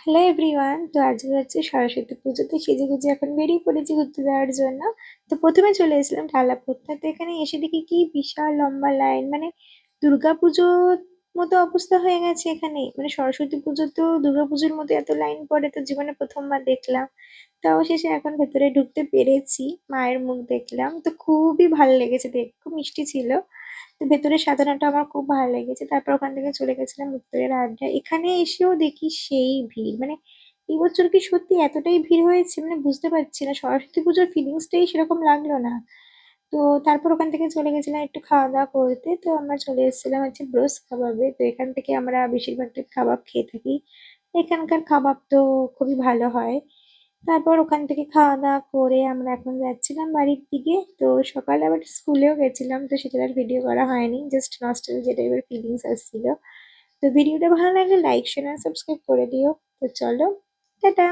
Hello everyone, তো আজকে হচ্ছে সরস্বতী পুজোতে সেজেগুজে এখন বেরিয়ে পড়েছি ঘুরতে যাওয়ার জন্য। তো প্রথমে চলে এসেছিলাম ঢালাপোতা, তো এখানে এসে দেখি কি বিশাল লম্বা লাইন, মানে দুর্গাপুজোর মতো অবস্থা হয়ে গেছে এখানে। মানে সরস্বতী পুজো তো দুর্গাপুজোর মতো এত লাইন পড়ে তো জীবনে প্রথমবার দেখলাম। তো অবশেষে এখন ভেতরে ঢুকতে পেরেছি, মায়ের মুখ দেখলাম, তো খুবই ভালো লেগেছে, দেখ খুব মিষ্টি ছিল। তো ভেতরে সাজানোটা আমার খুব ভালো লেগেছে। তারপর ওখান থেকে চলে গেছিলাম উত্তরের আড্ডা। এখানে এসেও দেখি সেই ভিড়, মানে এই বছর কি সত্যি এতটাই ভিড় হয়েছে, মানে বুঝতে পারছি না, সরস্বতী পুজোর ফিলিংসটাই সেরকম লাগলো না। তো তারপর ওখান থেকে চলে গেছিলাম একটু খাওয়া দাওয়া করতে। তো আমরা চলে এসেছিলাম হচ্ছে ব্রোস কাবাবে। তো এখান থেকে আমরা বেশিরভাগটা কাবাব খেয়ে থাকি। এখানকার কাবাব তো খুবই ভালো হয়। তারপর ওখান থেকে খাওয়া দাওয়া করে আমরা এখন যাচ্ছিলাম বাড়ির দিকে। তো সকালে আবার স্কুলেও গেছিলাম, তো সেটা আর ভিডিও করা হয়নি, জাস্ট নস্টালজিয়া টাইপের ফিলিংস আসছিল। তো ভিডিওটা ভালো লাগলে লাইক শেয়ার আর সাবস্ক্রাইব করে দিও। তো চলো, টাটা।